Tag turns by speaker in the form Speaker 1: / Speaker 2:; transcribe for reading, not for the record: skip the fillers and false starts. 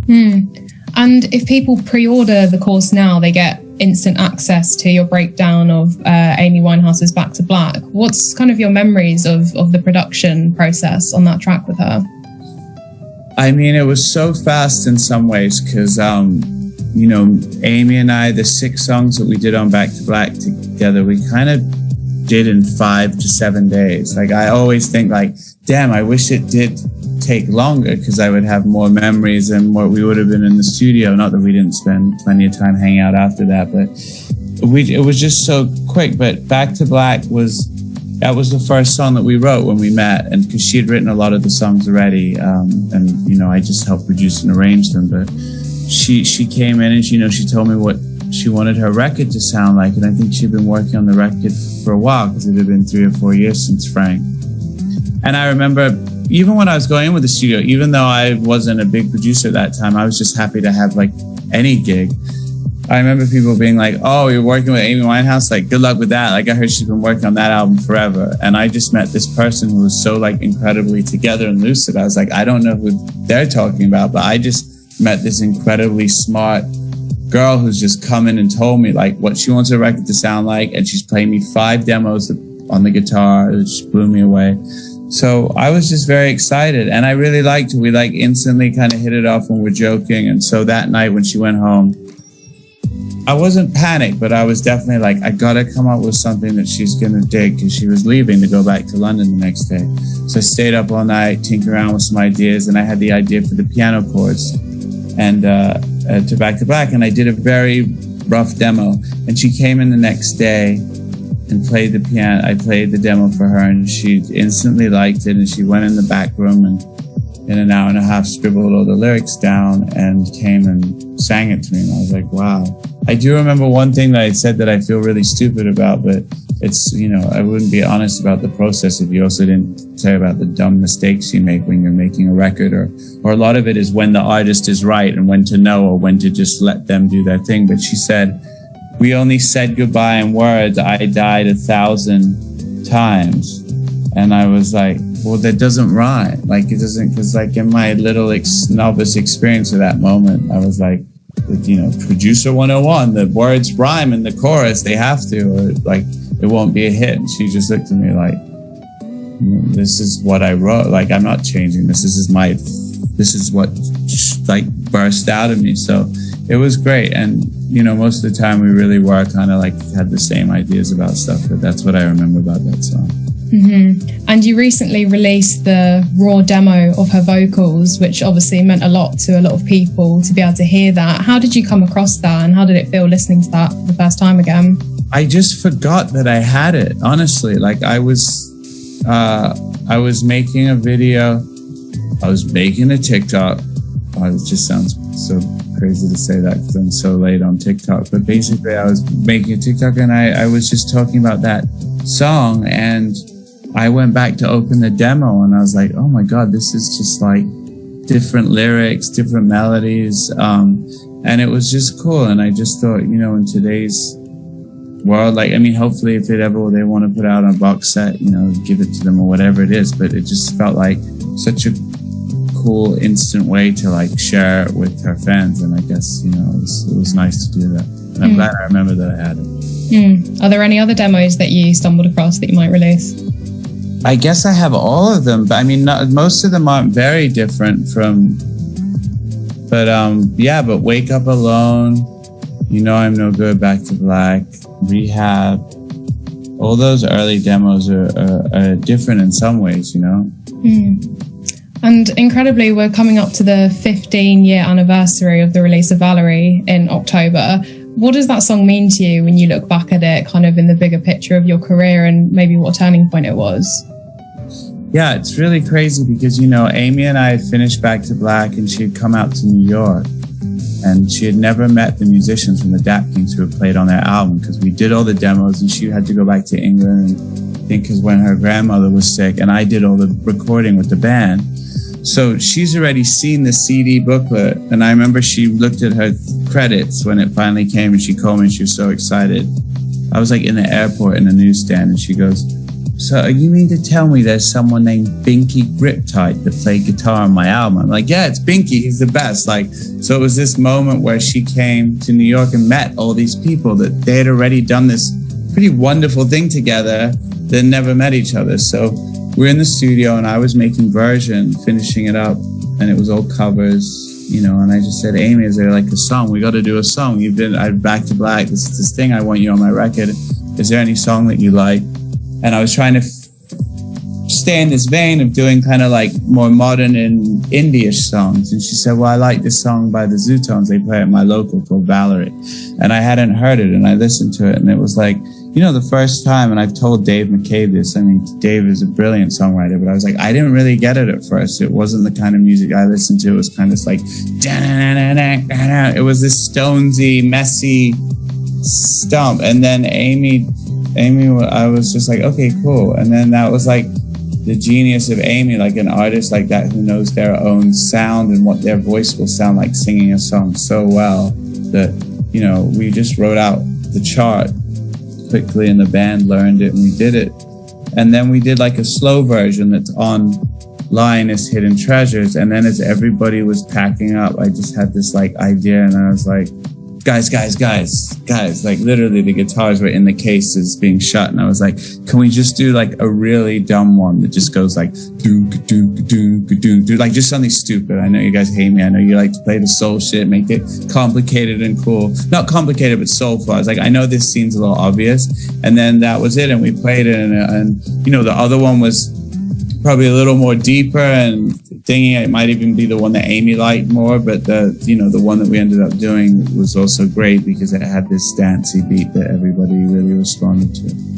Speaker 1: And if people pre-order the course now, they get instant access to your breakdown of Amy Winehouse's Back to Black. What's kind of your memories of the production process on that track with her?
Speaker 2: I mean, it was so fast in some ways because, you know, Amy and I, the 6 songs that we did on Back to Black together, we kind of did in 5 to 7 days. Like, I always think like, damn, I wish it did take longer because I would have more memories and more, we would have been in the studio. Not that we didn't spend plenty of time hanging out after that, but it was just so quick. But Back to Black was the first song that we wrote when we met, and because she had written a lot of the songs already, and you know, I just helped produce and arrange them. But she came in and she told me what she wanted her record to sound like, and I think she'd been working on the record for a while because it had been 3 or 4 years since Frank. And I remember, even when I was going in with the studio, even though I wasn't a big producer at that time, I was just happy to have like any gig. I remember people being like, oh, you're working with Amy Winehouse? Like, good luck with that. Like, I heard she's been working on that album forever. And I just met this person who was so like incredibly together and lucid. I was like, I don't know who they're talking about, but I just met this incredibly smart girl who's just come in and told me like what she wants her record to sound like. And she's played me 5 demos on the guitar. It just blew me away. So I was just very excited, and I really liked it. We like instantly kind of hit it off when we're joking. And so that night when she went home, I wasn't panicked, but I was definitely like, I gotta come up with something that she's gonna dig, because she was leaving to go back to London the next day. So I stayed up all night, tinkering around with some ideas, and I had the idea for the piano chords and to Back to Black, and I did a very rough demo. And she came in the next day and played the piano. I played the demo for her, and she instantly liked it. And she went in the back room and in an hour and a half scribbled all the lyrics down and came and sang it to me. And I was like, wow. I do remember one thing that I said that I feel really stupid about, but it's, you know, I wouldn't be honest about the process if you also didn't say about the dumb mistakes you make when you're making a record, or a lot of it is when the artist is right and when to know or when to just let them do their thing. But she said, we only said goodbye in words. I died 1,000 times. And I was like, well, that doesn't rhyme. Like, it doesn't, because like in my little novice experience of that moment, I was like, you know, producer 101, the words rhyme in the chorus, they have to, or like it won't be a hit. And she just looked at me like, this is what I wrote. Like, I'm not changing this. This is what like burst out of me. So it was great. And, you know, most of the time we really were kind of like had the same ideas about stuff, but that's what I remember about that song.
Speaker 1: Mm-hmm. And you recently released the raw demo of her vocals, which obviously meant a lot to a lot of people to be able to hear that. How did you come across that, and how did it feel listening to that for the first time again? I just forgot that I had it, honestly. Like, I was making a video, I was making a TikTok. Oh, it just sounds so crazy to say that because I'm so late on TikTok, but basically I was making a TikTok and I was just talking about that song, and I went back to open the demo and I was like, oh my God, this is just like different lyrics, different melodies. And it was just cool. And I just thought, you know, in today's world, like, I mean, hopefully if they want to put out a box set, you know, give it to them or whatever it is. But it just felt like such a cool instant way to like share it with her fans. And I guess, you know, it was nice to do that. And I'm glad I remember that I had it. Are there any other demos that you stumbled across that you might release?
Speaker 2: I guess I have all of them, but I mean, most of them aren't very different from, but but Wake Up Alone, You Know I'm No Good, Back to Black, Rehab, all those early demos are different in some ways, you know? And incredibly, we're coming up to the 15-year anniversary of the release of Valerie in October. What does that song mean to you when you look back at it kind of in the bigger picture of your career, and maybe what turning point it was? Yeah, it's really crazy because, you know, Amy and I had finished Back to Black and she had come out to New York and she had never met the musicians from the Dap Kings who had played on their album, because we did all the demos and she had to go back to England, and I think because when her grandmother was sick, and I did all the recording with the band. So she's already seen the CD booklet, and I remember she looked at her credits when it finally came and she called me and she was so excited. I was like in the airport in the newsstand and she goes,
Speaker 1: so you mean to tell me there's someone named Binky Griptide that played guitar on my album? I'm like, yeah, it's Binky. He's the best. Like, so it was this moment where she came to New York and met all these people that they had already done this pretty wonderful thing together that never met each other. So we're in the studio and I was making Version, finishing it up, and it was all covers, you know, and I just said, Amy, is there like a song? We got to do a song. You've been Back to Black. This is this thing. I want you on my record. Is there any song that you like? And I was trying to stay in this vein of doing kind of like more modern and indie-ish songs. And she said, well, I like this song by the Zootones. They play at my local called Valerie. And I hadn't heard it, and I listened to it, and it was like, you know, the first time, and I've told Dave McCabe this, I mean, Dave is a brilliant songwriter, but I was like, I didn't really get it at first. It wasn't the kind of music I listened to. It was kind of like, it was this Stonesy, messy stomp. And then Amy, I was just like, okay, cool. And then that was like the genius of Amy, like an artist like that who knows their own sound and what their voice will sound like singing a song so well that, you know, we just wrote out the chart quickly and the band learned it and we did it. And then we did like a slow version that's online as Hidden Treasures. And then as everybody was packing up, I just had this like idea, and I was like, guys, like literally the guitars were in the cases being shut, and I was like, can we just do like a really dumb one that just goes like do like just something stupid. I know you guys hate me. I know you like to play the soul shit, make it complicated and cool. Not complicated, but soulful. I was like, I know this seems a little obvious. And then that was it, and we played it, and you know, the other one was probably a little more deeper and thinking it might even be the one that Amy liked more, but the, you know, the one that we ended up doing was also great because it had this dancey beat that everybody really responded to.